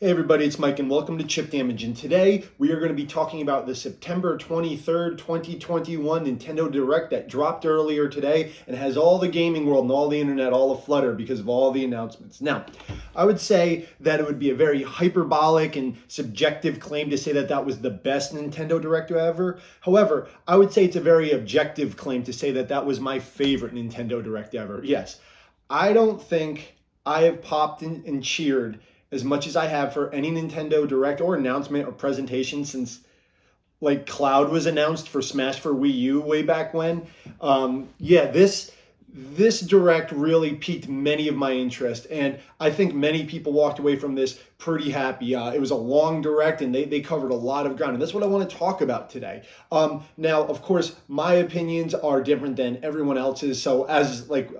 Hey everybody, it's Mike and welcome to Chip Damage, and today we are going to be talking about the September 23rd, 2021 Nintendo Direct that dropped earlier today and has all the gaming world and all the internet all aflutter because of all the announcements. Now, I would say that it would be a very hyperbolic and subjective claim to say that that was the best Nintendo Direct ever. However, I would say it's a very objective claim to say that that was my favorite Nintendo Direct ever. Yes, I don't think I have popped and cheered as much as I have for any Nintendo Direct or announcement or presentation since like Cloud was announced for Smash for Wii U way back when. This Direct really piqued many of my interest, and I think many people walked away from this pretty happy. It was a long Direct, and they covered a lot of ground, and that's what I want to talk about today. Now, of course, my opinions are different than everyone else's, so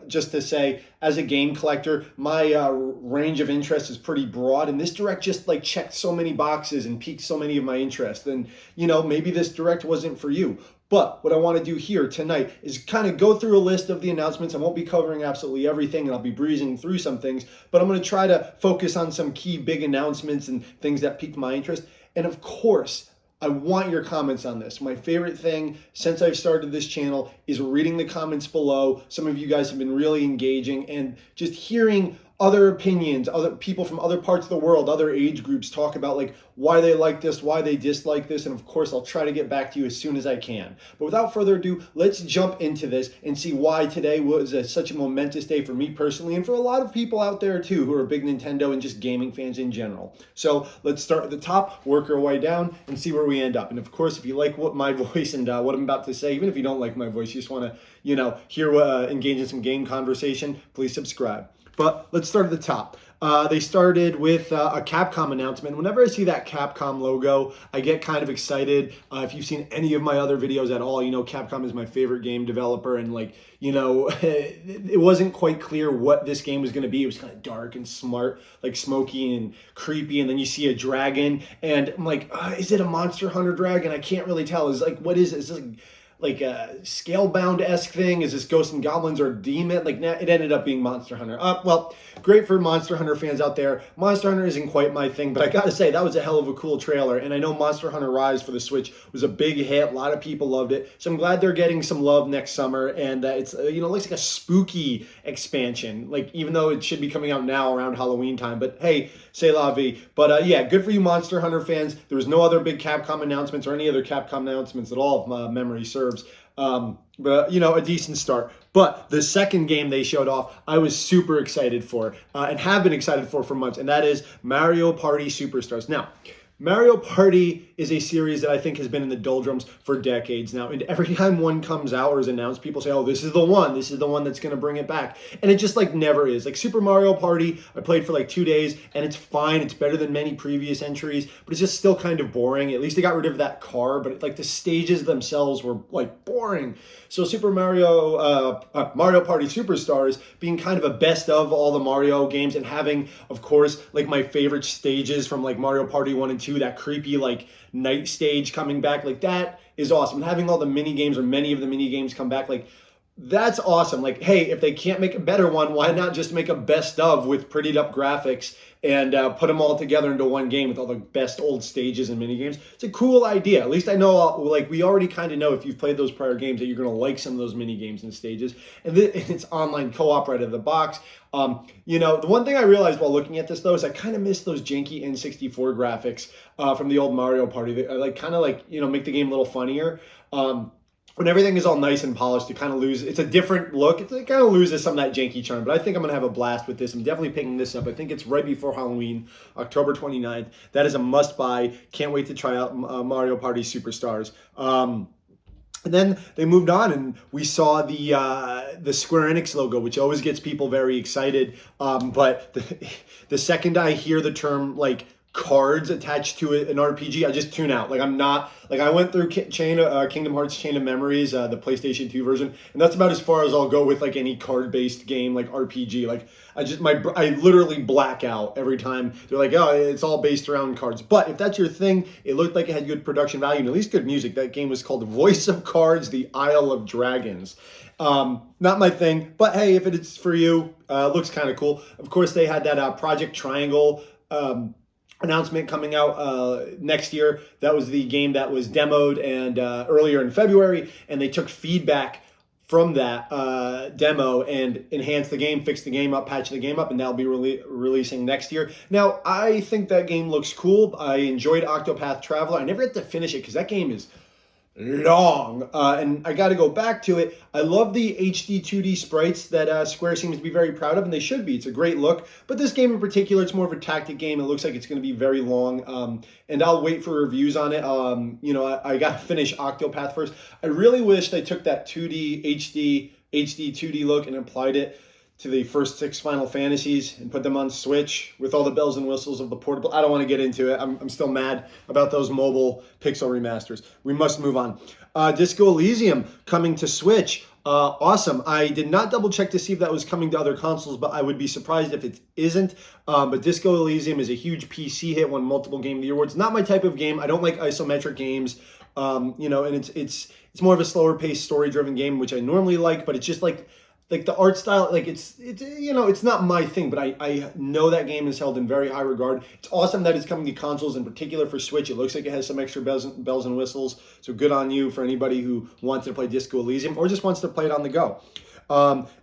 just to say, as a game collector, my range of interest is pretty broad, and this Direct just checked so many boxes and piqued so many of my interest, and maybe this Direct wasn't for you. But what I want to do here tonight is kind of go through a list of the announcements. I won't be covering absolutely everything, and I'll be breezing through some things, but I'm going to try to focus on some key big announcements and things that piqued my interest. And of course, I want your comments on this. My favorite thing since I've started this channel is reading the comments below. Some of you guys have been really engaging, and just hearing other opinions, other people from other parts of the world, other age groups talk about why they like this, why they dislike this, and of course I'll try to get back to you as soon as I can. But without further ado, let's jump into this and see why today was such a momentous day for me personally, and for a lot of people out there too who are big Nintendo and just gaming fans in general. So let's start at the top, work our way down, and see where we end up. And of course, if you like my voice and what I'm about to say, even if you don't like my voice, you just want to engage in some game conversation, please subscribe. But let's start at the top. They started with a Capcom announcement. Whenever I see that Capcom logo, I get kind of excited. If you've seen any of my other videos at all, Capcom is my favorite game developer, and it wasn't quite clear what this game was going to be. It was kind of dark and smart, smoky and creepy, and then you see a dragon, and I'm like, is it a Monster Hunter dragon? I can't really tell. What is it? Is this like a Scalebound-esque thing? Is this Ghosts and Goblins or Demon? It ended up being Monster Hunter. Well, great for Monster Hunter fans out there. Monster Hunter isn't quite my thing, but I gotta say, that was a hell of a cool trailer, and I know Monster Hunter Rise for the Switch was a big hit. A lot of people loved it, so I'm glad they're getting some love next summer, and it's, looks like a spooky expansion, even though it should be coming out now around Halloween time, but hey, c'est la vie. But yeah, good for you Monster Hunter fans. There was no other big Capcom announcements or any other Capcom announcements at all, if my memory serves. But a decent start. But the second game they showed off, I was super excited for, and have been excited for months, and that is Mario Party Superstars. Now, Mario Party is a series that I think has been in the doldrums for decades now, and every time one comes out or is announced, people say, oh, this is the one that's going to bring it back, and it just never is. Super Mario Party, I played for 2 days, and it's fine. It's better than many previous entries, but it's just still kind of boring. At least they got rid of that car, but the stages themselves were boring. So Super Mario Party Superstars being kind of a best of all the Mario games, and having, of course, my favorite stages from Mario Party 1 and 2, that creepy night stage coming back, that is awesome. And having all the mini games, or many of the mini games, come back, that's awesome. Hey, if they can't make a better one, why not just make a best of with prettied up graphics and put them all together into one game with all the best old stages and mini games? It's a cool idea. At least I know, we already kind of know, if you've played those prior games, that you're going to like some of those mini games and stages. And it's online co-op right out of the box. The one thing I realized while looking at this, though, is I kind of miss those janky N64 graphics from the old Mario Party. They make the game a little funnier. When everything is all nice and polished, you kind of lose. It's a different look. It kind of loses some of that janky charm. But I think I'm going to have a blast with this. I'm definitely picking this up. I think it's right before Halloween, October 29th. That is a must-buy. Can't wait to try out Mario Party Superstars. And then they moved on, and we saw the Square Enix logo, which always gets people very excited. But the second I hear the term cards attached to an RPG, I just tune out. I'm not, I went through Kingdom Hearts Chain of Memories, the PlayStation 2 version, and that's about as far as I'll go with any card-based game, RPG. I literally black out every time they're oh, it's all based around cards. But if that's your thing, it looked like it had good production value and at least good music. That game was called Voice of Cards, The Isle of Dragons. Not my thing, but hey, if it's for you, looks kind of cool. Of course, they had that Project Triangle announcement coming out next year. That was the game that was demoed and earlier in February, and they took feedback from that demo and enhanced the game, fixed the game up, patched the game up, and that'll be releasing next year. Now, I think that game looks cool. I enjoyed Octopath Traveler. I never had to finish it because that game is long, and I got to go back to it. I love the HD 2D sprites that Square seems to be very proud of, and they should be. It's a great look, but this game in particular, it's more of a tactic game. It looks like it's going to be very long, and I'll wait for reviews on it. I got to finish Octopath first. I really wish they took that 2D HD 2D look and applied it to the first 6 Final Fantasies and put them on Switch with all the bells and whistles of the portable. I don't want to get into it. I'm still mad about those mobile pixel remasters. We must move on. Disco Elysium coming to Switch. Awesome. I did not double check to see if that was coming to other consoles, but I would be surprised if it isn't. But Disco Elysium is a huge PC hit, won multiple Game of the Year awards. Not my type of game. I don't like isometric games. And it's more of a slower paced, story driven game, which I normally like, but it's just like the art style, like it's it's not my thing, but I know that game is held in very high regard. It's awesome that it's coming to consoles, in particular for Switch. It looks like it has some extra bells and whistles, so good on you for anybody who wants to play Disco Elysium or just wants to play it on the go.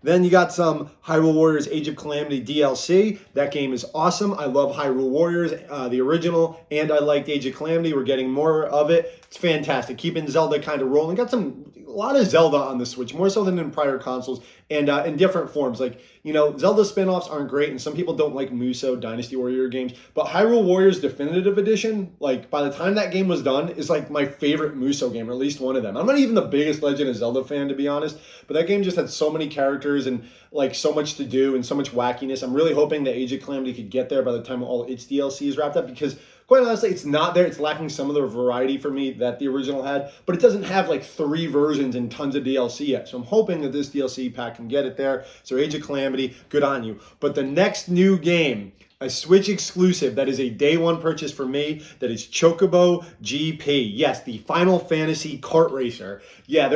Then you got some Hyrule Warriors Age of Calamity DLC. That game is awesome. I love Hyrule Warriors, the original, and I liked Age of Calamity. We're getting more of it. It's fantastic. Keeping Zelda kind of rolling. Got a lot of Zelda on the Switch, more so than in prior consoles, and in different forms. Like, Zelda spin-offs aren't great, and some people don't like Muso Dynasty Warrior games, but Hyrule Warriors Definitive Edition, like, by the time that game was done, is like my favorite Muso game, or at least one of them. I'm not even the biggest Legend of Zelda fan, to be honest, but that game just had so many characters and like so much to do and so much wackiness. I'm really hoping that Age of Calamity could get there by the time all its DLC is wrapped up, because quite honestly, it's not there. It's lacking some of the variety for me that the original had, but it doesn't have like 3 versions and tons of DLC yet. So I'm hoping that this DLC pack can get it there. So Age of Calamity, good on you. But the next new game, a Switch exclusive that is a day one purchase for me, that is Chocobo GP. Yes, the Final Fantasy kart racer. Yeah,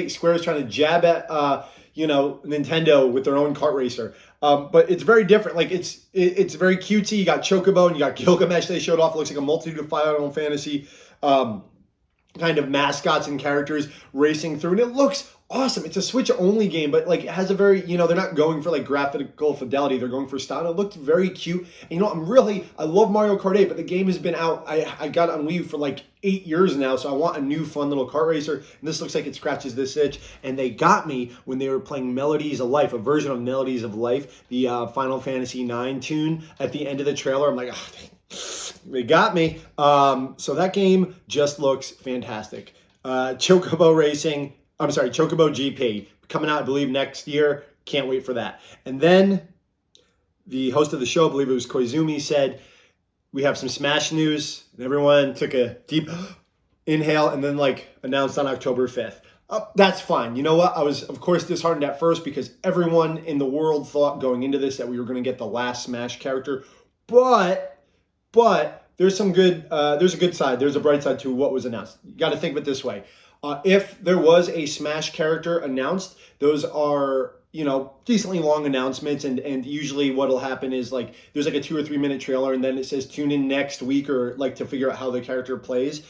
Square's trying to jab at Nintendo with their own kart racer. But it's very different. Like it's very cutesy. You got Chocobo and you got Gilgamesh. They showed off. It looks like a multitude of Final Fantasy kind of mascots and characters racing through, and it looks awesome. It's a Switch only game, but like it has a very, they're not going for like graphical fidelity. They're going for style. It looked very cute. And I love Mario Kart 8, but the game has been out. I got it on Wii U for like 8 years now, so I want a new fun little kart racer, and this looks like it scratches this itch. And they got me when they were playing Melodies of Life, a version of Melodies of Life, the Final Fantasy IX tune at the end of the trailer. I'm like, they got me. So that game just looks fantastic. Chocobo GP coming out, I believe, next year. Can't wait for that. And then the host of the show, I believe it was Koizumi, said we have some Smash news, and everyone took a deep inhale and then announced on October 5th. That's fine. You know what? I was, of course, disheartened at first because everyone in the world thought going into this that we were going to get the last Smash character. But there's some good, there's a good side. There's a bright side to what was announced. You got to think of it this way. If there was a Smash character announced, those are, decently long announcements. And usually what'll happen is there's a 2 or 3 minute trailer and then it says tune in next week or to figure out how the character plays.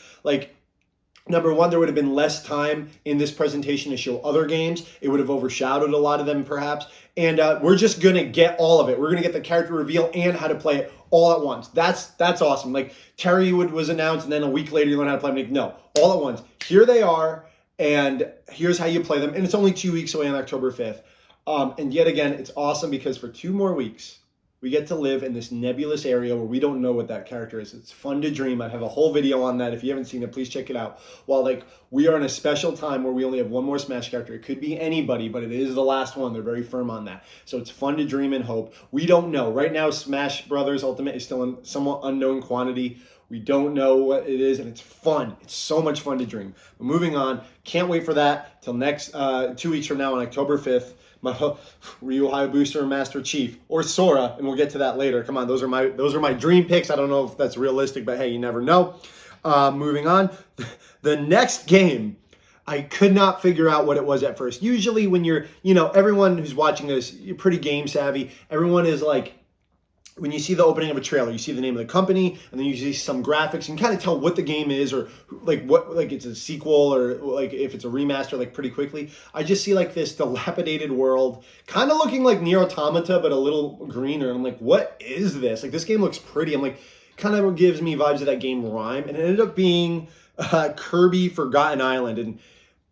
Number one, there would have been less time in this presentation to show other games. It would have overshadowed a lot of them, perhaps. And we're just going to get all of it. We're going to get the character reveal and how to play it all at once. That's awesome. Terry was announced, and then a week later you learn how to play them. No, all at once. Here they are, and here's how you play them. And it's only 2 weeks away on October 5th. And yet again, it's awesome because for 2 more weeks, we get to live in this nebulous area where we don't know what that character is. It's fun to dream. I have a whole video on that. If you haven't seen it, please check it out. While we are in a special time where we only have one more Smash character. It could be anybody, but it is the last one. They're very firm on that. So it's fun to dream and hope. We don't know. Right now, Smash Brothers Ultimate is still in somewhat unknown quantity. We don't know what it is, and it's fun. It's so much fun to dream. But moving on, can't wait for that till next 2 weeks from now on October 5th. Ryu Hayabusa or Master Chief or Sora, and we'll get to that later. Come on, those are my dream picks. I don't know if that's realistic, but hey, you never know. Moving on, the next game, I could not figure out what it was at first. Usually when you're, everyone who's watching this, you're pretty game savvy. Everyone is when you see the opening of a trailer, you see the name of the company, and then you see some graphics. You can kind of tell what the game is, or like what, like it's a sequel, or like if it's a remaster, like pretty quickly. I just see like this dilapidated world, kind of looking like Nier Automata, but a little greener. I'm like, what is this? Like this game looks pretty. I'm like, kind of gives me vibes of that game Rhyme, and it ended up being Kirby Forgotten Island, and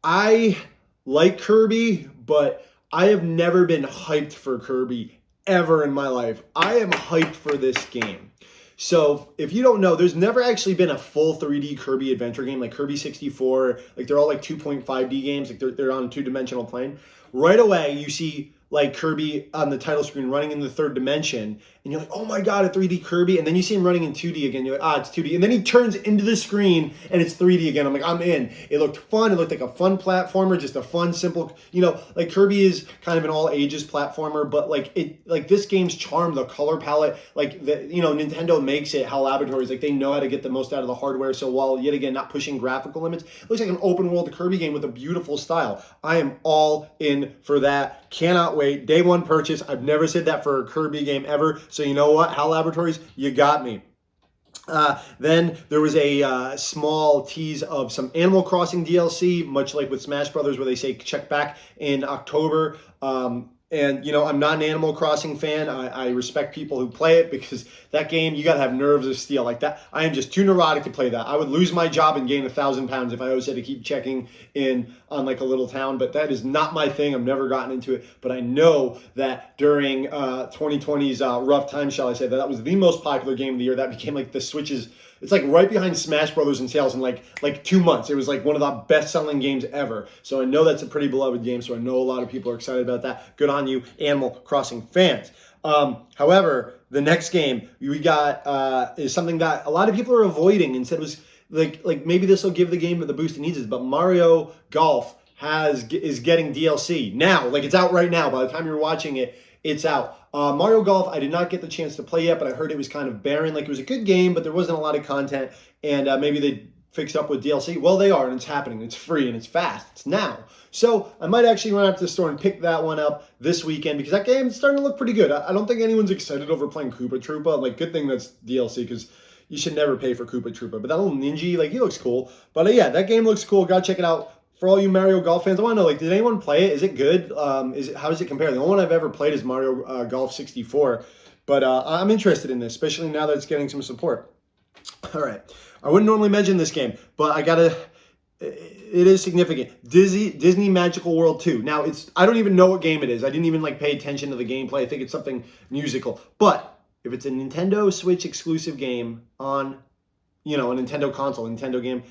I like Kirby, but I have never been hyped for Kirby ever in my life. I am hyped for this game. So if you don't know, there's never actually been a full 3D Kirby adventure game like Kirby 64. Like they're all like 2.5D games. Like they're on a two-dimensional plane. Right away, you see like Kirby on the title screen running in the third dimension, and you're like, oh my god, a 3D Kirby. And then you see him running in 2D again. You're like, it's 2D. And then he turns into the screen and it's 3D again. I'm like, I'm in. It looked fun. It looked like a fun platformer, just a fun, simple, like Kirby is kind of an all ages platformer, but like this game's charm, the color palette, like Nintendo makes it. HAL Laboratories, like they know how to get the most out of the hardware. So while yet again not pushing graphical limits, it looks like an open world Kirby game with a beautiful style. I am all in for that. Cannot wait. Day one purchase. I've never said that for a Kirby game ever. So you know what, HAL Laboratories, you got me. Then there was a small tease of some Animal Crossing DLC, much like with Smash Brothers, where they say check back in October. And I'm not an Animal Crossing fan. I respect people who play it, because that game, you got to have nerves of steel like that. I am just too neurotic to play that. I would lose my job and gain 1,000 pounds if I always had to keep checking in on like a little town. But that is not my thing. I've never gotten into it. But I know that during 2020's rough time, shall I say, that was the most popular game of the year. That became like the Switch's. It's like right behind Smash Brothers in sales in like 2 months. It was like one of the best-selling games ever. So I know that's a pretty beloved game. So I know a lot of people are excited about that. Good on you, Animal Crossing fans. However, the next game we got is something that a lot of people are avoiding, and said was like maybe this will give the game the boost it needs. But Mario Golf is getting DLC now. Like it's out right now. By the time you're watching it, it's out. Mario Golf, I did not get the chance to play yet, but I heard it was kind of barren. Like it was a good game, but there wasn't a lot of content, and maybe they fixed up with DLC. Well, they are, and it's happening. It's free, and it's fast. It's now. So I might actually run out to the store and pick that one up this weekend, because that game is starting to look pretty good. I don't think anyone's excited over playing Koopa Troopa. Like, good thing that's DLC, because you should never pay for Koopa Troopa. But that little ninja, like, he looks cool. But yeah, that game looks cool. Gotta check it out. For all you Mario Golf fans, I want to know, like, did anyone play it? Is it good? How does it compare? The only one I've ever played is Mario Golf 64. But I'm interested in this, especially now that it's getting some support. All right. I wouldn't normally mention this game, but it is significant. Disney Magical World 2. Now, I don't even know what game it is. I didn't even pay attention to the gameplay. I think it's something musical. But if it's a Nintendo Switch exclusive game on, a Nintendo console, Nintendo game,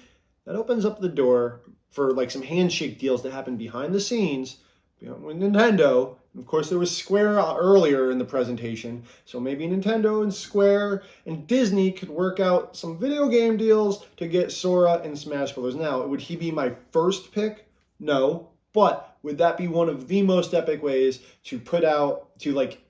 that opens up the door for some handshake deals that happen behind the scenes with Nintendo. Of course, there was Square earlier in the presentation, so maybe Nintendo and Square and Disney could work out some video game deals to get Sora in Smash Bros. Now, would he be my first pick? No, but would that be one of the most epic ways to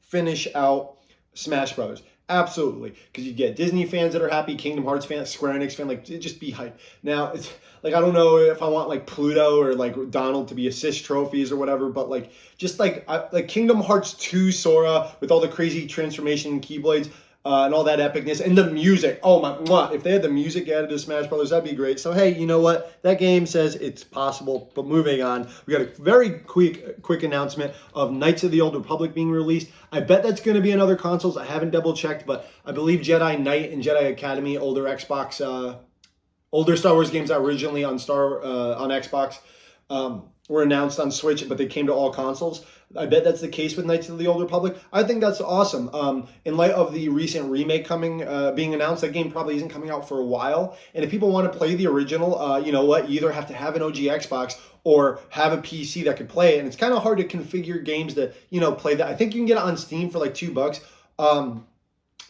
finish out Smash Bros.? Absolutely, because you get Disney fans that are happy, Kingdom Hearts fans, Square Enix fans, just be hyped. Now, it's I don't know if I want Pluto or Donald to be assist trophies or whatever, but Kingdom Hearts 2 Sora with all the crazy transformation and Keyblades and all that epicness and the music. Oh my, mwah. If they had the music added to Smash Brothers, that'd be great. So hey, you know what? That game says it's possible. But moving on, we got a very quick announcement of Knights of the Old Republic being released. I bet that's going to be on other consoles. I haven't double checked, but I believe Jedi Knight and Jedi Academy, older Star Wars games that originally on Xbox were announced on Switch, but they came to all consoles. I bet that's the case with Knights of the Old Republic. I think that's awesome. In light of the recent remake being announced, that game probably isn't coming out for a while. And if people want to play the original, you know what? You either have to have an OG Xbox or have a PC that could play it. And it's kind of hard to configure games to, play that. I think you can get it on Steam for $2.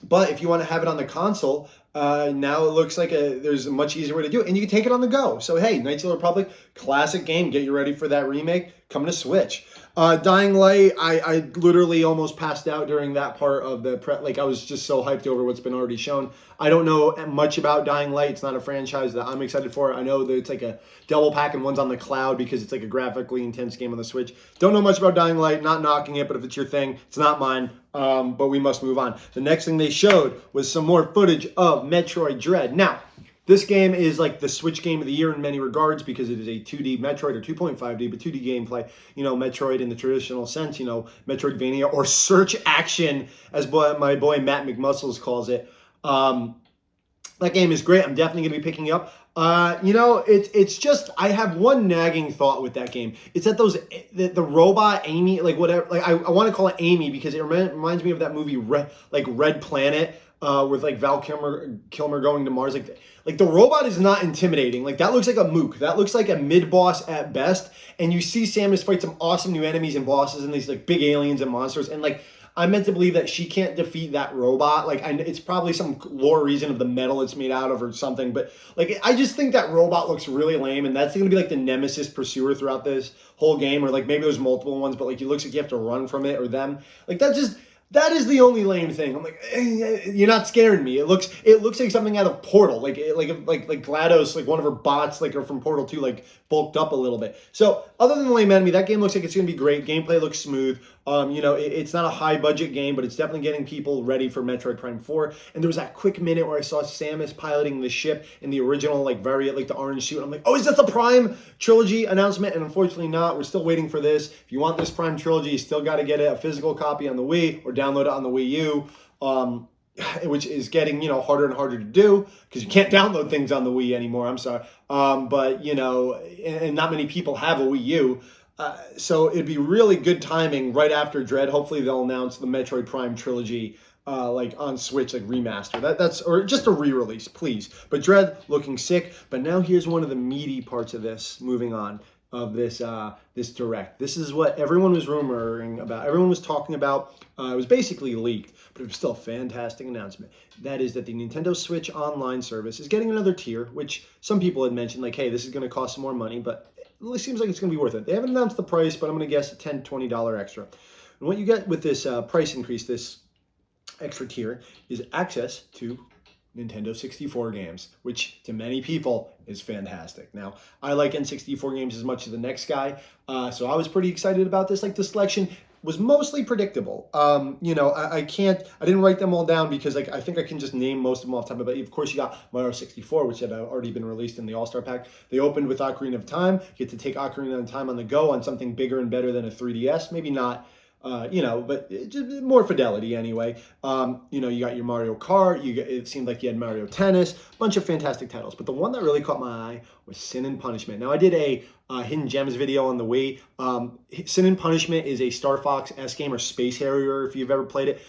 But if you want to have it on the console, Now it looks like there's a much easier way to do it, and you can take it on the go. So hey, Knights of the Republic, classic game. Get you ready for that remake coming to Switch. Dying Light, I literally almost passed out during that part of the like I was just so hyped over what's been already shown. I don't know much about Dying Light. It's not a franchise that I'm excited for. I know that it's like a double pack and one's on the cloud because it's like a graphically intense game on the Switch. Don't know much about Dying Light. Not knocking it, but if it's your thing, it's not mine. But we must move on. The next thing they showed was some more footage of Metroid Dread. Now, this game is like the Switch game of the year in many regards because it is a 2D Metroid or 2.5D, but 2D gameplay. You know, Metroid in the traditional sense, you know, Metroidvania or search action, as my boy Matt McMuscles calls it. That game is great. I'm definitely going to be picking it up. You know, it's just, I have one nagging thought with that game. It's that the robot Amy, like whatever, like I want to call it Amy because it reminds me of that movie Red Planet with like Val Kilmer going to Mars. Like the robot is not intimidating. Like that looks like a mook. That looks like a mid boss at best. And you see Samus fight some awesome new enemies and bosses and these like big aliens and monsters. And like I'm meant to believe that she can't defeat that robot. Like it's probably some lore reason of the metal it's made out of or something. But like I just think that robot looks really lame, and that's going to be like the nemesis pursuer throughout this whole game. Or like maybe there's multiple ones, but like it looks like you have to run from it or them. Like that is the only lame thing. I'm like, you're not scaring me. It looks like something out of Portal, like GLaDOS, like one of her bots, like are from Portal 2, like bulked up a little bit. So other than the lame enemy, that game looks like it's going to be great. Gameplay looks smooth. You know, it's not a high budget game, but it's definitely getting people ready for Metroid Prime 4. And there was that quick minute where I saw Samus piloting the ship in the original, like the orange suit. I'm like, oh, is that the Prime trilogy announcement? And unfortunately not. We're still waiting for this. If you want this Prime trilogy, you still got to get a physical copy on the Wii or download it on the Wii U. Which is getting, you know, harder and harder to do because you can't download things on the Wii anymore. I'm sorry. But, you know, and not many people have a Wii U. So it'd be really good timing right after Dread. Hopefully they'll announce the Metroid Prime trilogy like on Switch, like remaster. That's or just a re-release, please. But Dread looking sick. But now here's one of the meaty parts of this. Moving on of this this direct. This is what everyone was rumoring about. Everyone was talking about. It was basically leaked, but it was still a fantastic announcement. That is that the Nintendo Switch Online service is getting another tier, which some people had mentioned, like, hey, this is going to cost some more money, but it seems like it's going to be worth it. They haven't announced the price, but I'm going to guess $10, $20 extra. And what you get with this price increase, this extra tier, is access to Nintendo 64 games, which to many people is fantastic. Now, I like N64 games as much as the next guy, so I was pretty excited about this. Like the selection was mostly predictable. You know, I didn't write them all down because like I think I can just name most of them off the top of my head. Of course, you got Mario 64, which had already been released in the All-Star Pack. They opened with Ocarina of Time. You get to take Ocarina of Time on the go on something bigger and better than a 3DS. Maybe not. You know, but just more fidelity anyway. You know, you got your Mario Kart. It seemed like you had Mario Tennis. A bunch of fantastic titles. But the one that really caught my eye was Sin and Punishment. Now, I did a Hidden Gems video on the Wii. Sin and Punishment is a Star Fox S game or Space Harrier, if you've ever played it.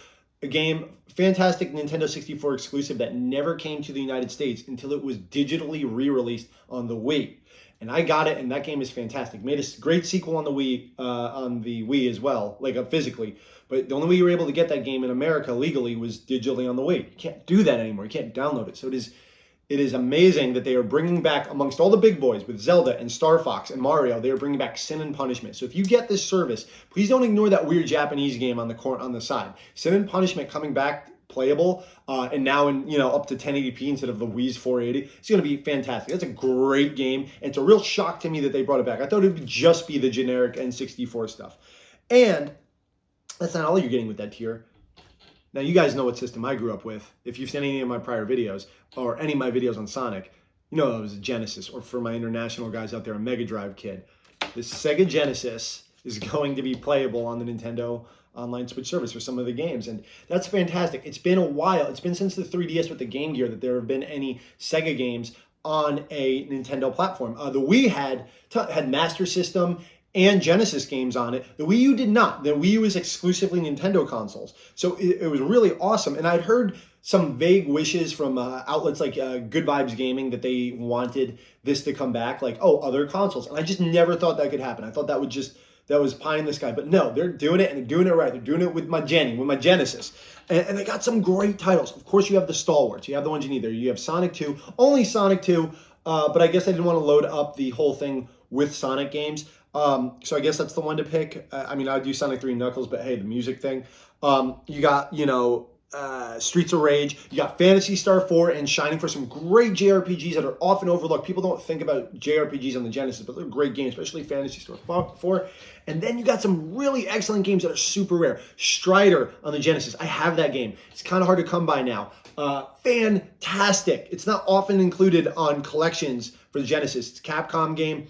A game, fantastic Nintendo 64 exclusive that never came to the United States until it was digitally re-released on the Wii. And I got it, and that game is fantastic. Made a great sequel on the Wii as well, like physically. But the only way you were able to get that game in America legally was digitally on the Wii. You can't do that anymore. You can't download it. So it is amazing that they are bringing back, amongst all the big boys with Zelda and Star Fox and Mario, they are bringing back Sin and Punishment. So if you get this service, please don't ignore that weird Japanese game on the side. Sin and Punishment coming back playable and now in, you know, up to 1080p instead of the Wii's 480. It's going to be fantastic. That's a great game, and it's a real shock to me that they brought it back. I thought it would just be the generic N64 stuff. And that's not all you're getting with that tier. Now, you guys know what system I grew up with. If you've seen any of my prior videos or any of my videos on Sonic, you know it was a Genesis, or for my international guys out there, a Mega Drive kid. The Sega Genesis is going to be playable on the Nintendo Online Switch service for some of the games, and that's fantastic. It's been a while. It's been since the 3DS with the Game Gear that there have been any Sega games on a Nintendo platform. The Wii had Master System and Genesis games on it. The Wii U did not. The Wii U is exclusively Nintendo consoles. So it was really awesome. And I'd heard some vague wishes from outlets like Good Vibes Gaming that they wanted this to come back, like, oh, other consoles. And I just never thought that could happen. I thought that would just that was pie in the sky. But no, they're doing it, and they're doing it right. They're doing it with my Genesis. And they got some great titles. Of course, you have the stalwarts. You have the ones you need there. You have Sonic 2, only Sonic 2, but I guess I didn't want to load up the whole thing with Sonic games. So I guess that's the one to pick. I mean, I'd do Sonic 3 and Knuckles, but hey, the music thing. You got, Streets of Rage. You got Phantasy Star 4 and Shining Force, some great JRPGs that are often overlooked. People don't think about JRPGs on the Genesis, but they're great games, especially Phantasy Star 4. And then you got some really excellent games that are super rare. Strider on the Genesis. I have that game. It's kind of hard to come by now. Fantastic. It's not often included on collections for the Genesis. It's a Capcom game.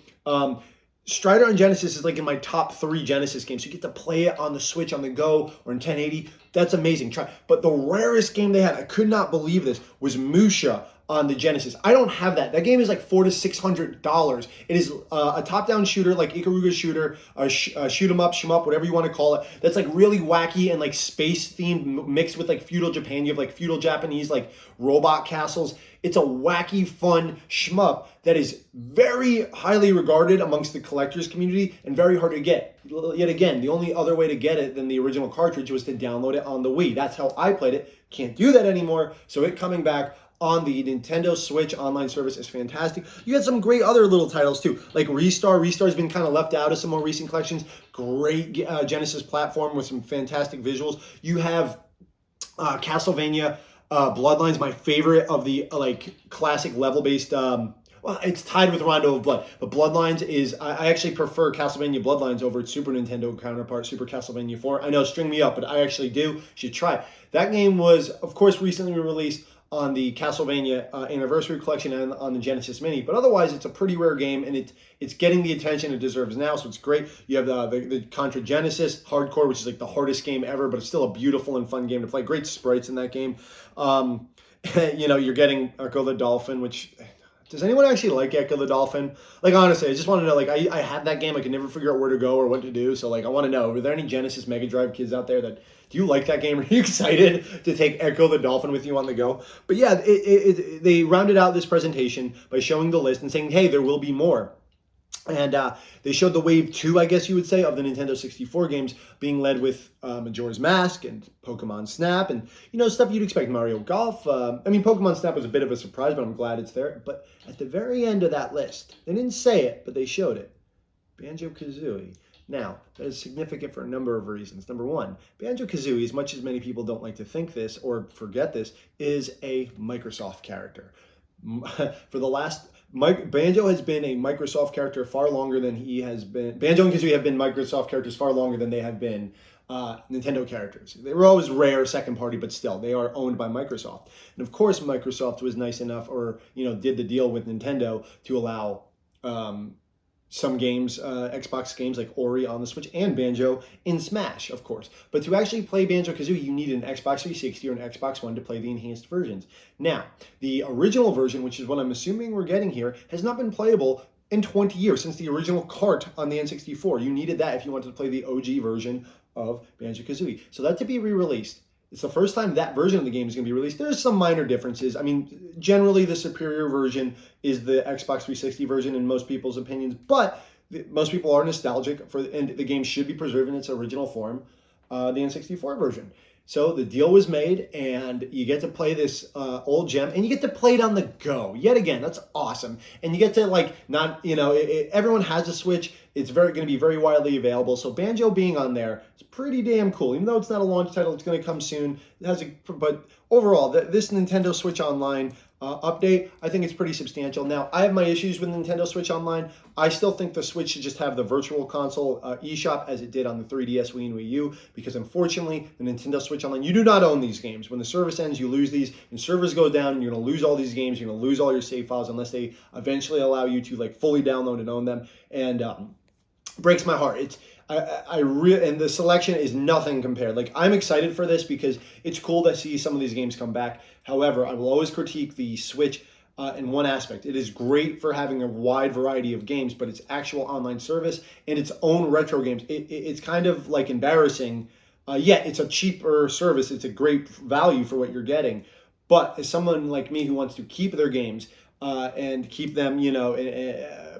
Strider on Genesis is like in my top 3 Genesis games. You get to play it on the Switch, on the go, or in 1080. That's amazing. But the rarest game they had, I could not believe this, was Musha on the Genesis. I don't have that. That game is like $400 to $600. It is a top-down shooter, like Ikaruga shooter, shoot 'em up, shim up, whatever you want to call it. That's like really wacky and like space-themed, mixed with like feudal Japan. You have like feudal Japanese like robot castles. It's a wacky, fun shmup that is very highly regarded amongst the collectors community and very hard to get. Yet again, the only other way to get it than the original cartridge was to download it on the Wii. That's how I played it. Can't do that anymore. So it coming back on the Nintendo Switch online service is fantastic. You had some great other little titles too, like Restar. Restar's been kind of left out of some more recent collections. Great Genesis platform with some fantastic visuals. You have Castlevania Bloodlines, my favorite of the classic level-based. Well, it's tied with Rondo of Blood, but Bloodlines is, I actually prefer Castlevania Bloodlines over its Super Nintendo counterpart, Super Castlevania 4. I know, string me up, but I actually do. You should try it. That game was, of course, recently released on the Castlevania Anniversary Collection and on the Genesis Mini, but otherwise it's a pretty rare game, and it's getting the attention it deserves now, so it's great. You have the Contra Genesis Hardcore, which is like the hardest game ever, but it's still a beautiful and fun game to play. Great sprites in that game. You're getting Echo the Dolphin, which... Does anyone actually like Echo the Dolphin? Like, honestly, I just want to know, I had that game. I could never figure out where to go or what to do. So, I want to know, are there any Genesis Mega Drive kids out there do you like that game? Are you excited to take Echo the Dolphin with you on the go? But yeah, they rounded out this presentation by showing the list and saying, hey, there will be more. And they showed the wave 2, I guess you would say, of the Nintendo 64 games being led with Majora's Mask and Pokemon Snap and, stuff you'd expect. Mario Golf. Pokemon Snap was a bit of a surprise, but I'm glad it's there. But at the very end of that list, they didn't say it, but they showed it. BanjoKazooie. Now, that is significant for a number of reasons. Number one, BanjoKazooie, as much as many people don't like to think this or forget this, is a Microsoft character. For the last... Banjo has been a Microsoft character far longer than he has been. Banjo and Kazooie have been Microsoft characters far longer than they have been Nintendo characters. They were always rare, second party, but still, they are owned by Microsoft. And of course, Microsoft was nice enough, or did the deal with Nintendo to allow some games, Xbox games like Ori on the Switch and Banjo in Smash, of course. But to actually play Banjo-Kazooie, you need an Xbox 360 or an Xbox One to play the enhanced versions. Now, the original version, which is what I'm assuming we're getting here, has not been playable in 20 years, since the original cart on the N64. You needed that if you wanted to play the OG version of Banjo-Kazooie. So that to be re-released. It's the first time that version of the game is going to be released. There's some minor differences. Generally the superior version is the Xbox 360 version in most people's opinions, but most people are nostalgic and the game should be preserved in its original form, the N64 version. So the deal was made, and you get to play this old gem, and you get to play it on the go. Yet again, that's awesome. And you get to everyone has a Switch. It's going to be very widely available. So Banjo being on there is pretty damn cool. Even though it's not a launch title, it's going to come soon. But overall, this Nintendo Switch Online update, I think it's pretty substantial. Now, I have my issues with Nintendo Switch Online. I still think the Switch should just have the Virtual Console eShop as it did on the 3DS, Wii, and Wii U, because unfortunately, the Nintendo Switch Online, you do not own these games. When the service ends, you lose these, and servers go down, and you're going to lose all these games. You're going to lose all your save files unless they eventually allow you to fully download and own them. And breaks my heart. And the selection is nothing compared. I'm excited for this because it's cool to see some of these games come back. However, I will always critique the Switch in one aspect. It is great for having a wide variety of games, but its actual online service and its own retro games, it's kind of embarrassing. Yet it's a cheaper service. It's a great value for what you're getting. But as someone like me who wants to keep their games and keep them,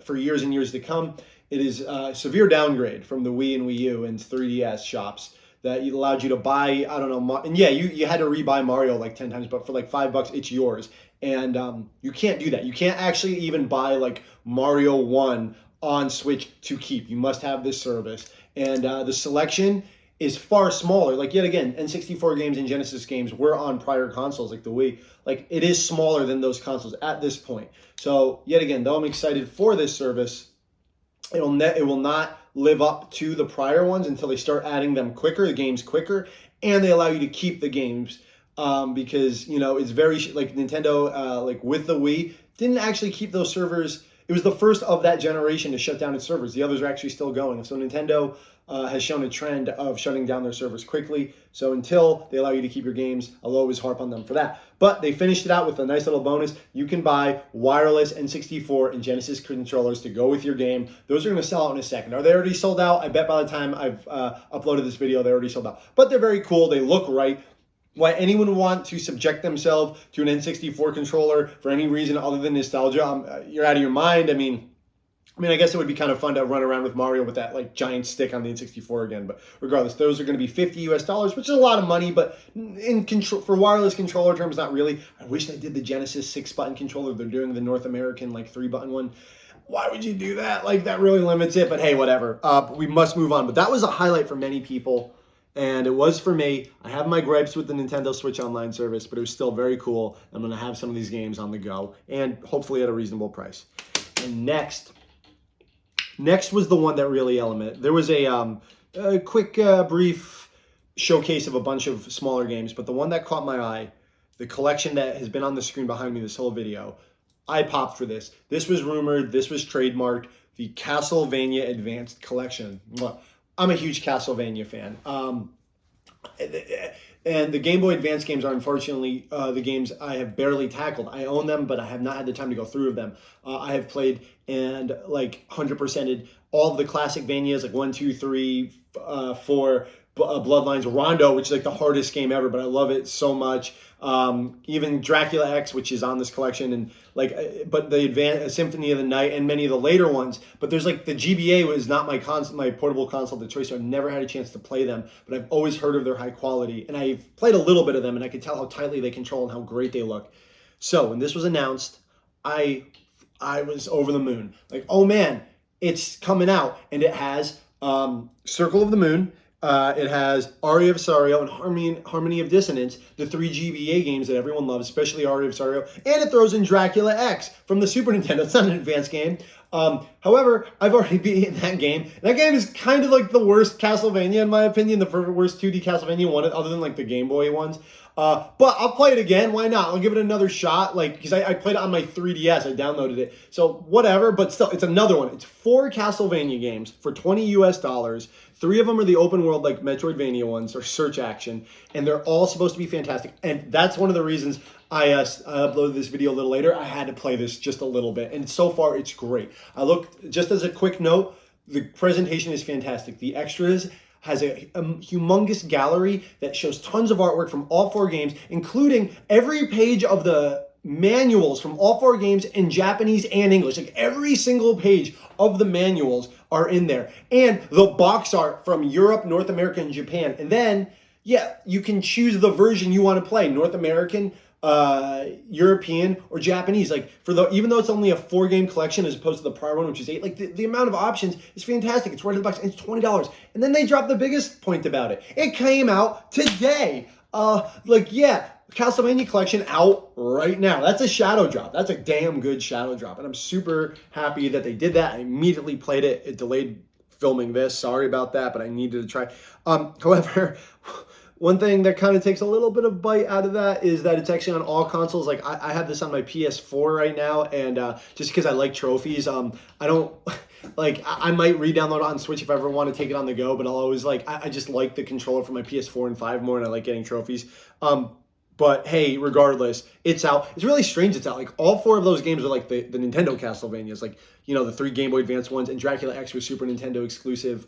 for years and years to come, it is a severe downgrade from the Wii and Wii U and 3DS shops that allowed you to buy, I don't know, and yeah, you had to rebuy Mario like 10 times, but for like $5, it's yours. And you can't do that. You can't actually even buy like Mario 1 on Switch to keep. You must have this service. And the selection is far smaller. Like, yet again, N64 games and Genesis games were on prior consoles like the Wii. Like, it is smaller than those consoles at this point. So, yet again, though I'm excited for this service, it will not live up to the prior ones until they start adding them quicker, the games quicker, and they allow you to keep the games. Because, you know, it's very, like Nintendo, like with the Wii, didn't actually keep those servers. It was the first of that generation to shut down its servers. The others are actually still going. So Nintendo has shown a trend of shutting down their servers quickly. So until they allow you to keep your games, I'll always harp on them for that. But they finished it out with a nice little bonus. You can buy wireless N64 and Genesis controllers to go with your game. Those are going to sell out in a second. Are they already sold out? I bet by the time I've uploaded this video, they're already sold out. But they're very cool. They look right. Why anyone would want to subject themselves to an N64 controller for any reason other than nostalgia, you're out of your mind. I mean, I guess it would be kind of fun to run around with Mario with that like giant stick on the N64 again. But regardless, those are going to be $50 US, which is a lot of money. But in control for wireless controller terms, not really. I wish they did the Genesis 6-button controller. They're doing the North American like 3-button one. Why would you do that? Like, that really limits it. But hey, whatever. We must move on. But that was a highlight for many people. And it was for me. I have my gripes with the Nintendo Switch Online service, but it was still very cool. I'm going to have some of these games on the go and hopefully at a reasonable price. And next was the one that really elemented. There was a quick, brief showcase of a bunch of smaller games, but the one that caught my eye, the collection that has been on the screen behind me this whole video, I popped for this. This was rumored. This was trademarked. The Castlevania Advanced Collection. I'm a huge Castlevania fan. And the Game Boy Advance games are unfortunately the games I have barely tackled. I own them, but I have not had the time to go through of them. I have played and like 100%ed all of the classic Vanias, like 1, 2, 3, 4, Bloodlines, Rondo, which is like the hardest game ever, but I love it so much. Even Dracula X, which is on this collection, and like, but the Advanced Symphony of the Night and many of the later ones. But there's like the GBA was not my portable console of choice, so I've never had a chance to play them. But I've always heard of their high quality, and I've played a little bit of them, and I could tell how tightly they control and how great they look. So when this was announced, I was over the moon. Like, oh man, it's coming out, and it has Circle of the Moon. It has Aria of Sorrow and Harmony of Dissonance, the 3 GBA games that everyone loves, especially Aria of Sorrow. And it throws in Dracula X from the Super Nintendo. It's not an advanced game. However, I've already beaten that game. That game is kind of like the worst Castlevania, in my opinion, the worst 2D Castlevania one, other than like the Game Boy ones. But I'll play it again. Why not? I'll give it another shot. Like, because I played it on my 3DS. I downloaded it. So whatever. But still, it's another one. It's 4 Castlevania games for $20 US. 3 of them are the open world, like Metroidvania ones, or search action, and they're all supposed to be fantastic. And that's one of the reasons I uploaded this video a little later. I had to play this just a little bit, and so far it's great. I looked, just as a quick note, the presentation is fantastic. The extras has a humongous gallery that shows tons of artwork from all 4 games, including every page of the manuals from all 4 games in Japanese and English. Like, every single page of the manuals are in there. And the box art from Europe, North America, and Japan. And then, yeah, you can choose the version you want to play. North American, European, or Japanese. Like, even though it's only a 4-game collection as opposed to the prior one, which is 8, like the amount of options is fantastic. It's right in the box, and it's $20. And then they dropped the biggest point about it. It came out today. Castlevania Collection out right now. That's a shadow drop. That's a damn good shadow drop. And I'm super happy that they did that. I immediately played it. It delayed filming this. Sorry about that, but I needed to try. However, one thing that kind of takes a little bit of bite out of that is that it's actually on all consoles. Like, I have this on my PS4 right now, and just because I like trophies, I don't... Like, I might re-download it on Switch if I ever want to take it on the go, but I'll always, like, I just like the controller for my PS4 and 5 more, and I like getting trophies. But hey, regardless, it's out. It's really strange it's out. Like, all 4 of those games are like the Nintendo Castlevanias, like, you know, the 3 Game Boy Advance ones, and Dracula X was Super Nintendo exclusive.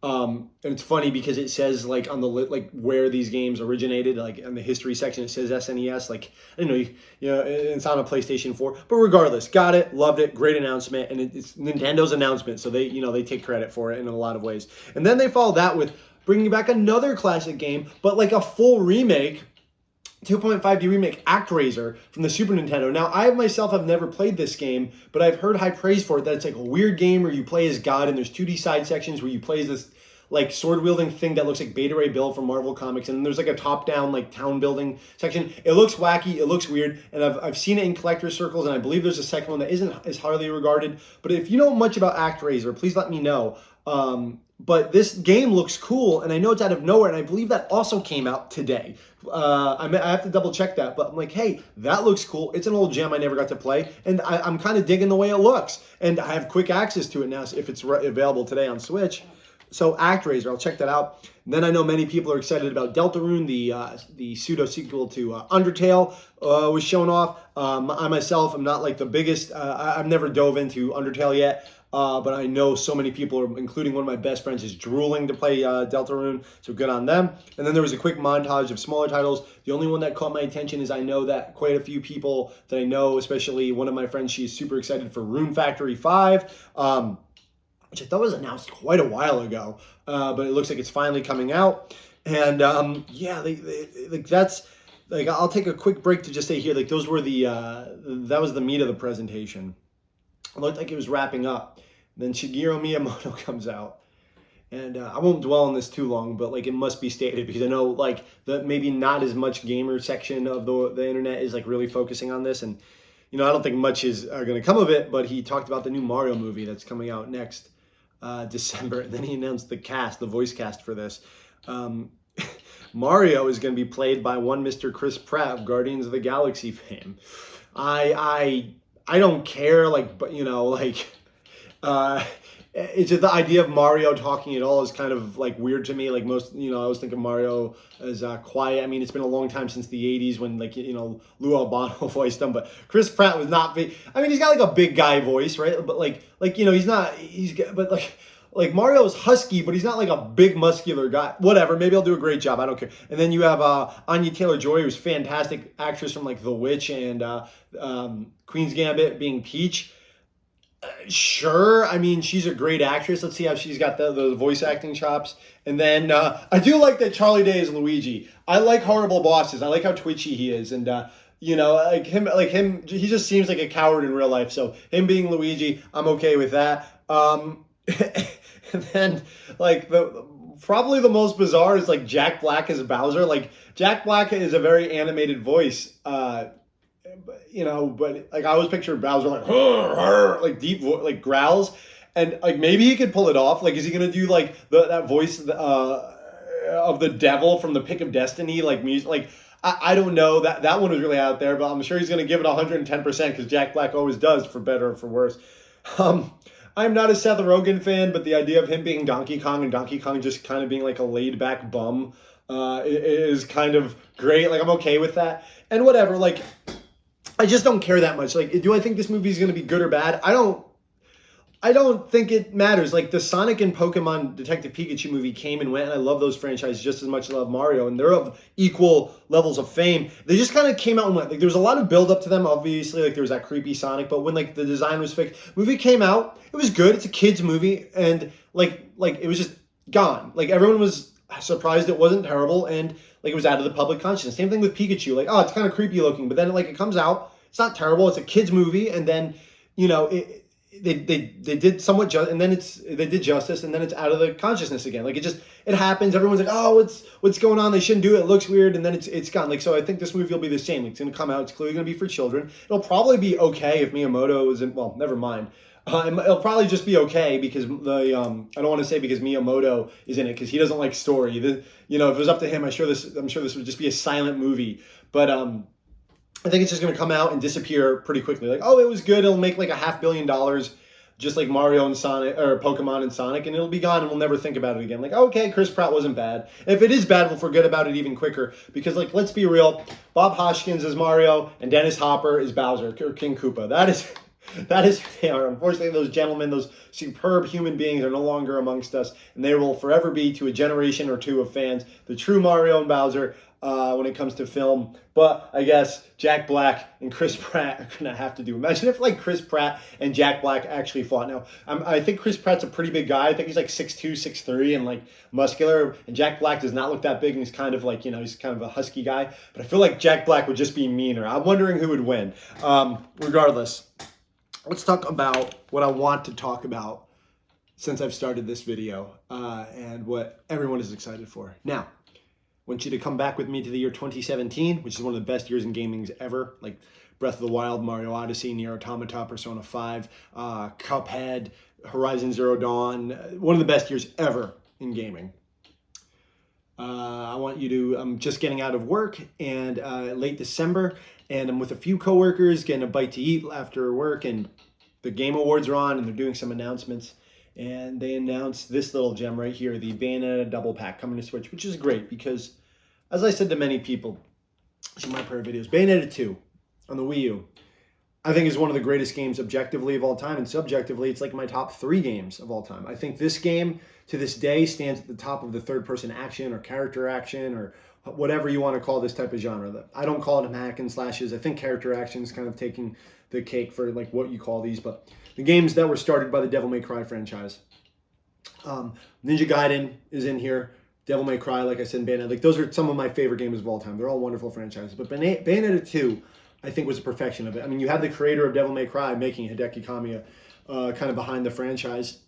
And it's funny because it says like on the like where these games originated, like in the history section, it says SNES. Like I didn't know, it's on a PlayStation 4. But regardless, got it, loved it, great announcement, and it's Nintendo's announcement, so they take credit for it in a lot of ways. And then they follow that with bringing back another classic game, but like a full remake. 2.5D remake ActRaiser from the Super Nintendo. Now, I myself have never played this game, but I've heard high praise for it, that it's like a weird game where you play as God, and there's 2D side sections where you play as this like sword-wielding thing that looks like Beta Ray Bill from Marvel Comics, and then there's like a top-down like town-building section. It looks wacky, it looks weird, and I've seen it in collector circles, and I believe there's a second one that isn't as highly regarded. But if you know much about ActRaiser, please let me know. But this game looks cool, and I know it's out of nowhere, and I believe that also came out today. I have to double check that, but I'm like, hey, that looks cool. It's an old gem I never got to play, and I'm kind of digging the way it looks. And I have quick access to it now if it's available today on Switch. So ActRaiser, I'll check that out. And then I know many people are excited about Deltarune, the pseudo sequel to Undertale was shown off. I myself am not like the biggest. I've never dove into Undertale yet. But I know so many people, including one of my best friends, is drooling to play Deltarune, so good on them. And then there was a quick montage of smaller titles. The only one that caught my attention is I know that quite a few people that I know, especially one of my friends, she's super excited for Rune Factory 5, which I thought was announced quite a while ago, but it looks like it's finally coming out. And yeah, like that's like I'll take a quick break to just say here, like those were that was the meat of the presentation. It looked like it was wrapping up. Then Shigeru Miyamoto comes out. And I won't dwell on this too long, but like it must be stated because I know like the maybe not as much gamer section of the internet is like really focusing on this. And, I don't think much is going to come of it, but he talked about the new Mario movie that's coming out next December. And then he announced the voice cast for this. Mario is going to be played by one Mr. Chris Pratt of Guardians of the Galaxy fame. I don't care, like, but it's just the idea of Mario talking at all is kind of like weird to me. Like most, I always think of Mario as quiet. I mean, it's been a long time since the '80s when Lou Albano voiced him, but Chris Pratt was not big. I mean, he's got like a big guy voice, right? But like Mario's husky, but he's not like a big muscular guy. Whatever, maybe I'll do a great job. I don't care. And then you have Anya Taylor-Joy, who's a fantastic actress from like The Witch and Queen's Gambit, being Peach. Sure, I mean, she's a great actress. Let's see how she's got the voice acting chops. And then I do like that Charlie Day is Luigi. I like Horrible Bosses. I like how twitchy he is. And like him, he just seems like a coward in real life. So him being Luigi, I'm okay with that. And then like probably the most bizarre is like Jack Black as Bowser. Like Jack Black is a very animated voice. But like I always picture Bowser like like deep like growls, and like maybe he could pull it off. Like, is he gonna do like that voice of the devil from the Pick of Destiny, like music? Like I don't know, that one was really out there, but I'm sure he's gonna give it 110% because Jack Black always does, for better or for worse. I'm not a Seth Rogen fan, but the idea of him being Donkey Kong and Donkey Kong just kind of being like a laid back bum is kind of great. Like I'm okay with that, and whatever. Like, I just don't care that much. Like, do I think this movie is going to be good or bad? I don't think it matters. Like, the Sonic and Pokemon Detective Pikachu movie came and went, and I love those franchises just as much as I love Mario, and they're of equal levels of fame. They just kind of came out and went. Like, there was a lot of build up to them, obviously. Like, there was that creepy Sonic, but when, like, the design was fixed, movie came out, it was good. It's a kid's movie, and, like it was just gone. Like, everyone was surprised it wasn't terrible, and like it was out of the public consciousness. Same thing with Pikachu. Like, oh, it's kind of creepy looking, but then like it comes out, it's not terrible. It's a kids movie, and then they did somewhat and then they did justice, and then it's out of the consciousness again. Like it happens. Everyone's like, oh, what's going on? They shouldn't do it. It looks weird, and then it's gone. Like, so I think this movie will be the same. It's going to come out. It's clearly going to be for children. It'll probably be okay if Miyamoto isn't. Well, never mind. It'll probably just be okay because I don't want to say because Miyamoto is in it because he doesn't like story. If it was up to him, I'm sure this would just be a silent movie. But I think it's just going to come out and disappear pretty quickly. Like, oh, it was good. It'll make like $500 million, just like Mario and Sonic or Pokemon and Sonic, and it'll be gone, and we'll never think about it again. Like, okay, Chris Pratt wasn't bad. And if it is bad, we'll forget about it even quicker because, like, let's be real. Bob Hoskins is Mario, and Dennis Hopper is Bowser or King Koopa. That is who they are. Unfortunately, those gentlemen, those superb human beings, are no longer amongst us, and they will forever be, to a generation or two of fans, the true Mario and Bowser when it comes to film. But I guess Jack Black and Chris Pratt are gonna have to do. Imagine if like Chris Pratt and Jack Black actually fought. Now, I think Chris Pratt's a pretty big guy. I think he's like 6'2", 6'3", and like muscular. And Jack Black does not look that big, and he's kind of like, he's kind of a husky guy. But I feel like Jack Black would just be meaner. I'm wondering who would win. Regardless. Let's talk about what I want to talk about since I've started this video and what everyone is excited for. Now, I want you to come back with me to the year 2017, which is one of the best years in gaming ever. Like Breath of the Wild, Mario Odyssey, Nier Automata, Persona 5, Cuphead, Horizon Zero Dawn. One of the best years ever in gaming. I want you to, I'm just getting out of work and late December, and I'm with a few coworkers getting a bite to eat after work, and the Game Awards are on, and they're doing some announcements, and they announced this little gem right here, the Bayonetta double pack coming to Switch, which is great because, as I said to many people in my prior videos, Bayonetta 2 on the Wii U, I think is one of the greatest games objectively of all time, and subjectively, it's like my top 3 games of all time. I think this game, to this day, stands at the top of the third-person action or character action or whatever you want to call this type of genre. I don't call it hack and slashes. I think character action is kind of taking the cake for like what you call these, but the games that were started by the Devil May Cry franchise. Ninja Gaiden is in here. Devil May Cry, like I said, and Bayonetta. Like, those are some of my favorite games of all time. They're all wonderful franchises, but Bayonetta 2, I think, was a perfection of it. I mean, you have the creator of Devil May Cry making Hideki Kamiya kind of behind the franchise.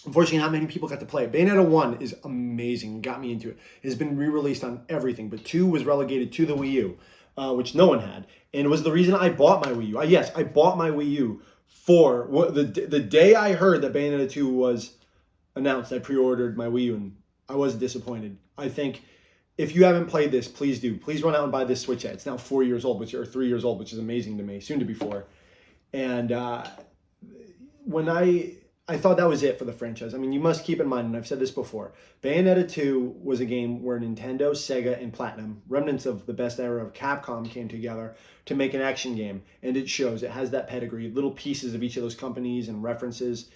Unfortunately, not many people got to play it. Bayonetta 1 is amazing. Got me into it. It has been re-released on everything, but 2 was relegated to the Wii U, which no one had. And it was the reason I bought my Wii U. Yes, I bought my Wii U for the day I heard that Bayonetta 2 was announced. I pre-ordered my Wii U, and I was disappointed. I think if you haven't played this, please do. Please run out and buy this Switch set. It's now 4 years old, or 3 years old, which is amazing to me. Soon to be 4. And when I thought that was it for the franchise. I mean, you must keep in mind, and I've said this before, Bayonetta 2 was a game where Nintendo, Sega, and Platinum, remnants of the best era of Capcom, came together to make an action game. And it shows. It has that pedigree, little pieces of each of those companies and references.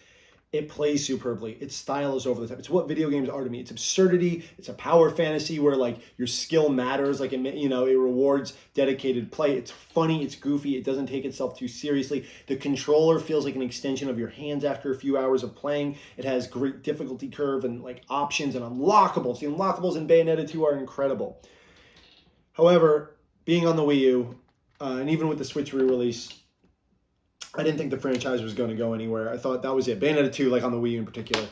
It plays superbly. Its style is over the top. It's what video games are to me. It's absurdity. It's a power fantasy where like your skill matters. Like it rewards dedicated play. It's funny. It's goofy. It doesn't take itself too seriously. The controller feels like an extension of your hands after a few hours of playing. It has great difficulty curve and like options and unlockables. The unlockables in Bayonetta 2 are incredible. However, being on the Wii U and even with the Switch re-release, I didn't think the franchise was going to go anywhere. I thought that was it. Bayonetta 2, like on the Wii U in particular,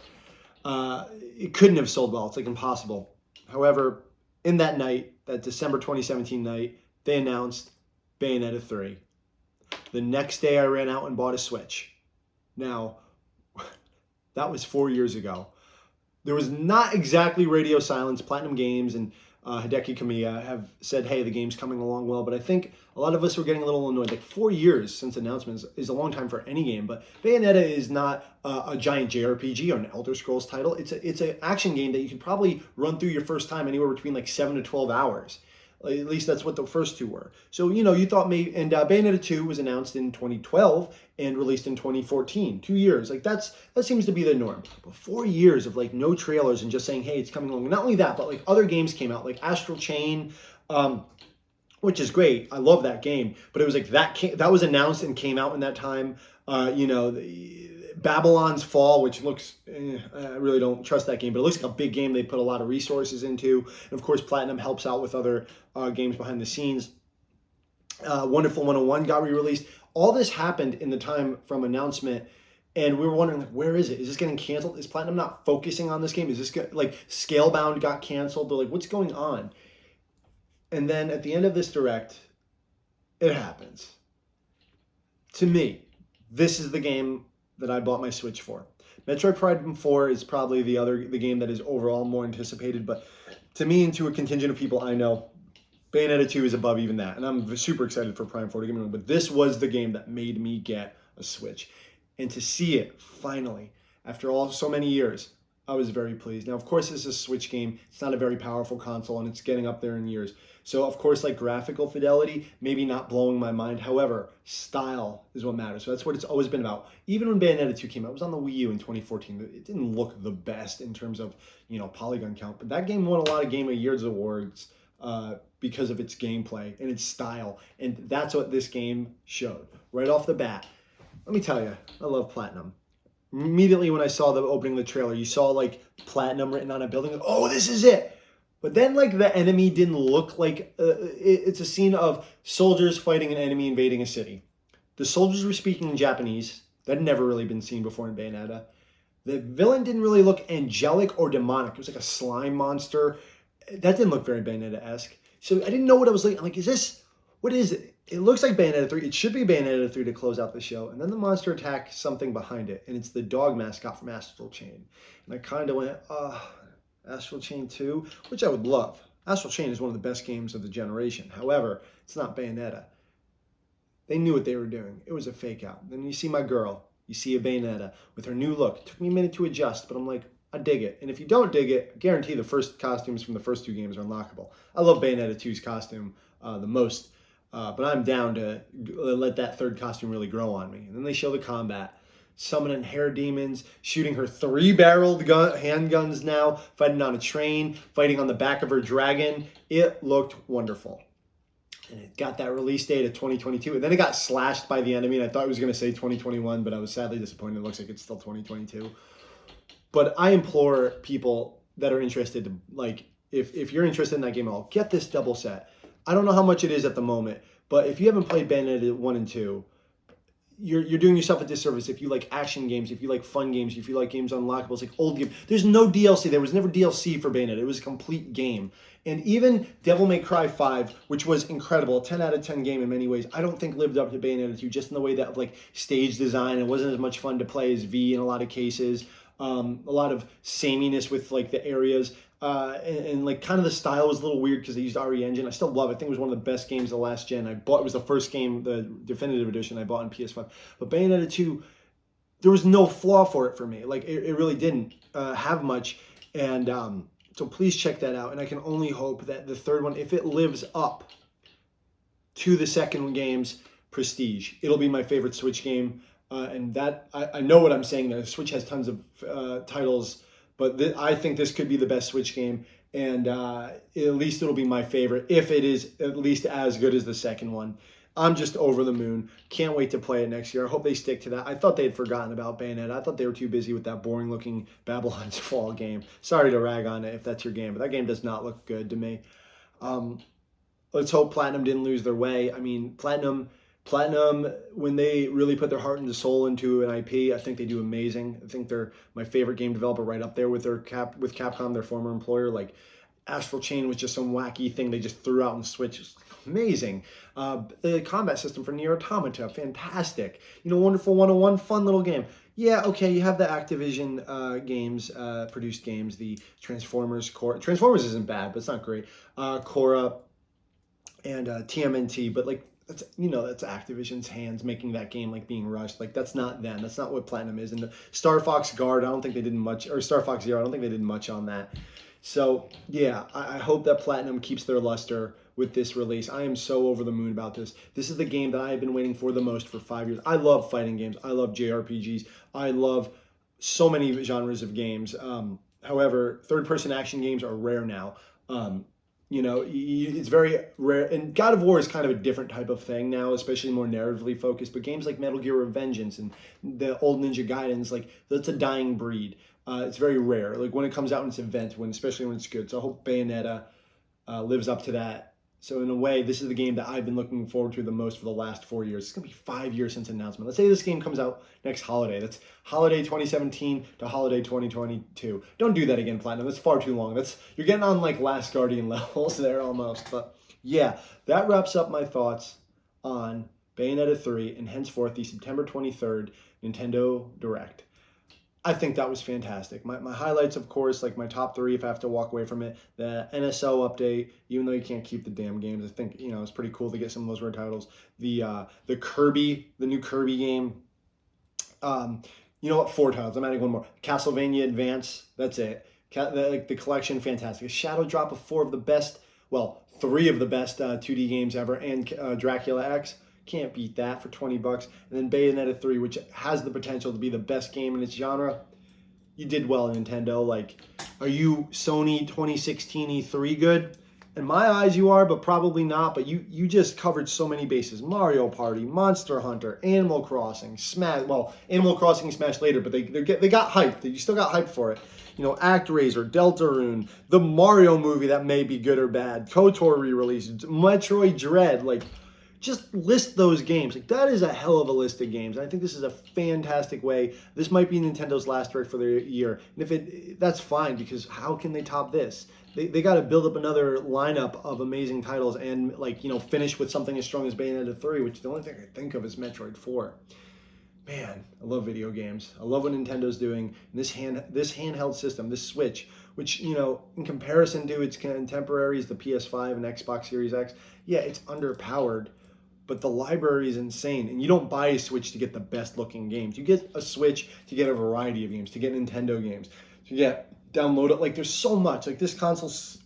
it couldn't have sold well. It's like impossible. However, in that night, that December 2017 night, they announced Bayonetta 3. The next day, I ran out and bought a Switch. Now, that was 4 years ago. There was not exactly radio silence. Platinum Games and Hideki Kamiya have said, hey, the game's coming along well, but I think a lot of us were getting a little annoyed. Like 4 years since announcements is a long time for any game, but Bayonetta is not a giant JRPG or an Elder Scrolls title. It's an action game that you can probably run through your first time anywhere between like 7 to 12 hours. At least that's what the first 2 were. So, you thought maybe, and Bayonetta 2 was announced in 2012 and released in 2014, 2 years. Like that seems to be the norm. But 4 years of like no trailers and just saying, hey, it's coming along. Not only that, but like other games came out, like Astral Chain, which is great. I love that game. But it was like that was announced and came out in that time. Babylon's Fall, which looks, I really don't trust that game, but it looks like a big game they put a lot of resources into. And of course, Platinum helps out with other games behind the scenes. Wonderful 101 got re-released. All this happened in the time from announcement, and we were wondering, like, where is it? Is this getting canceled? Is Platinum not focusing on this game? Is this like Scalebound got canceled? They're like, what's going on? And then at the end of this direct, it happens. To me, this is the game that I bought my Switch for. Metroid Prime 4 is probably the game that is overall more anticipated, but to me and to a contingent of people I know, Bayonetta 2 is above even that, and I'm super excited for Prime 4 to get me one, but this was the game that made me get a Switch. And to see it, finally, after so many years, I was very pleased. Now, of course, this is a Switch game. It's not a very powerful console, and it's getting up there in years. So of course, like graphical fidelity, maybe not blowing my mind. However, style is what matters. So that's what it's always been about. Even when Bayonetta 2 came out, it was on the Wii U in 2014. It didn't look the best in terms of, polygon count, but that game won a lot of Game of Year's awards because of its gameplay and its style. And that's what this game showed right off the bat. Let me tell you, I love Platinum. Immediately when I saw the opening of the trailer, you saw like Platinum written on a building. Like, oh, this is it. But then like the enemy didn't look like it's a scene of soldiers fighting an enemy invading a city. The soldiers were speaking in Japanese. That had never really been seen before in Bayonetta. The villain didn't really look angelic or demonic. It was like a slime monster. That didn't look very Bayonetta-esque. So I didn't know what I was like. I'm like, what is it? It looks like Bayonetta 3. It should be Bayonetta 3 to close out the show. And then the monster attacks something behind it. And it's the dog mascot from Astral Chain. And I kind of went, Astral Chain 2, which I would love. Astral Chain is one of the best games of the generation. However, it's not Bayonetta. They knew what they were doing. It was a fake out. Then you see my girl. You see a Bayonetta with her new look. It took me a minute to adjust, but I'm like, I dig it. And if you don't dig it, I guarantee the first costumes from the first two games are unlockable. I love Bayonetta 2's costume the most. But I'm down to let that third costume really grow on me. And then they show the combat. Summoning hair demons, shooting her 3-barreled handguns now, fighting on a train, fighting on the back of her dragon. It looked wonderful. And it got that release date of 2022. And then it got slashed by the enemy. And I thought it was going to say 2021, but I was sadly disappointed. It looks like it's still 2022. But I implore people that are interested to, like, if you're interested in that game at all, get this double set. I don't know how much it is at the moment, but if you haven't played Bayonetta 1 and 2, you're doing yourself a disservice if you like action games, if you like fun games, if you like games unlockables, like old games. There's no DLC. There was never DLC for Bayonetta. It was a complete game. And even Devil May Cry 5, which was incredible, a 10 out of 10 game in many ways, I don't think lived up to Bayonetta 2, just in the way that like stage design, it wasn't as much fun to play as V in a lot of cases. A lot of sameness with like the areas. And like kind of the style was a little weird because they used RE Engine. I still love it. I think it was one of the best games of the last gen. It was the first game, the definitive edition I bought on PS5. But Bayonetta 2, there was no flaw for it for me. Like it really didn't have much. And so please check that out. And I can only hope that the third one, if it lives up to the second game's prestige, it'll be my favorite Switch game. And that I know what I'm saying there. Switch has tons of titles, but I think this could be the best Switch game, and at least it'll be my favorite, if it is at least as good as the second one. I'm just over the moon. Can't wait to play it next year. I hope they stick to that. I thought they had forgotten about Bayonetta. I thought they were too busy with that boring-looking Babylon's Fall game. Sorry to rag on it if that's your game, but that game does not look good to me. Let's hope Platinum didn't lose their way. I mean, Platinum, when they really put their heart and soul into an IP, I think they do amazing. I think they're my favorite game developer, right up there with Capcom, their former employer. Like Astral Chain was just some wacky thing they just threw out on Switch. It's amazing. The combat system for Nier Automata, fantastic. Wonderful 101, fun little game. Yeah, okay, you have the Activision games, produced games, the Transformers core. Transformers isn't bad, but it's not great. Korra and TMNT, but like, that's Activision's hands making that game, like being rushed. Like that's not them. That's not what Platinum is. And the Star Fox Guard, I don't think they did much, or Star Fox Zero, I don't think they did much on that. So yeah, I hope that Platinum keeps their luster with this release. I am so over the moon about this. This is the game that I have been waiting for the most for 5 years. I love fighting games. I love JRPGs. I love so many genres of games. However, third-person action games are rare now. It's very rare, and God of War is kind of a different type of thing now, especially more narratively focused. But games like Metal Gear Revengeance and the old Ninja Gaidens, like that's a dying breed. It's very rare. Like when it comes out in its event, especially when it's good. So I hope Bayonetta lives up to that. So in a way, this is the game that I've been looking forward to the most for the last 4 years. It's gonna be 5 years since announcement. Let's say this game comes out next holiday. That's holiday 2017 to holiday 2022. Don't do that again, Platinum. That's far too long. You're getting on like Last Guardian levels there almost. But yeah, that wraps up my thoughts on Bayonetta 3 and henceforth the September 23rd Nintendo Direct. I think that was fantastic. My highlights, of course, like my top 3 if I have to walk away from it. The NSO update, even though you can't keep the damn games, I think it's pretty cool to get some of those rare titles. The Kirby, the new Kirby game. You know what? 4 titles. I'm adding one more. Castlevania Advance. That's it. The collection, fantastic. A shadow drop of 4 of the best well, 3 of the best 2D games ever, and Dracula X. Can't beat that for 20 bucks. And then Bayonetta 3, which has the potential to be the best game in its genre. You did well, Nintendo. Like, are you Sony 2016 E3 good? In my eyes, you are, but probably not. But you just covered so many bases: Mario Party, Monster Hunter, Animal Crossing, Smash. Well, Animal Crossing Smash later, but they got hyped. You still got hyped for it. You know, ActRaiser, Deltarune, the Mario movie that may be good or bad, KOTOR re-release, Metroid Dread. Like, just list those games. Like, that is a hell of a list of games. And I think this is a fantastic way. This might be Nintendo's last direct for the year. And if that's fine, because how can they top this? They got to build up another lineup of amazing titles and, like, you know, finish with something as strong as Bayonetta 3, which the only thing I think of is Metroid 4. Man, I love video games. I love what Nintendo's doing. And this handheld system, this Switch, which, you know, in comparison to its contemporaries, the PS5 and Xbox Series X, yeah, it's underpowered, but the library is insane. And you don't buy a Switch to get the best looking games. You get a Switch to get a variety of games, to get Nintendo games, to get download it. Like, there's so much. Like, this console's,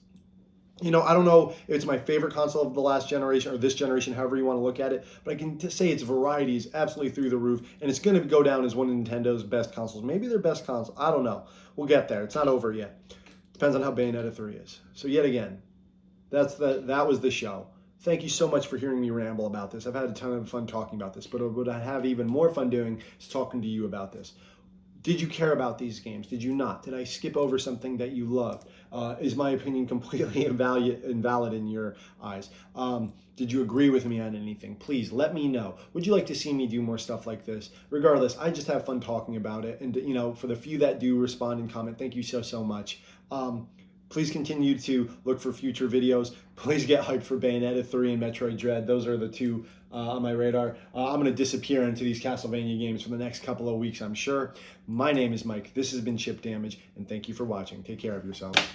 you know, I don't know if it's my favorite console of the last generation or this generation, however you want to look at it, but I can say its variety is absolutely through the roof, and it's going to go down as one of Nintendo's best consoles. Maybe their best console. I don't know. We'll get there. It's not over yet. Depends on how Bayonetta 3 is. So yet again, that was the show. Thank you so much for hearing me ramble about this. I've had a ton of fun talking about this, but what I have even more fun doing is talking to you about this. Did you care about these games? Did you not? Did I skip over something that you loved? Is my opinion completely invalid in your eyes? Did you agree with me on anything? Please let me know. Would you like to see me do more stuff like this? Regardless, I just have fun talking about it. And, you know, for the few that do respond and comment, thank you so much. Please continue to look for future videos. Please get hyped for Bayonetta 3 and Metroid Dread. Those are the two on my radar. I'm going to disappear into these Castlevania games for the next couple of weeks, I'm sure. My name is Mike. This has been Chip Damage, and thank you for watching. Take care of yourself.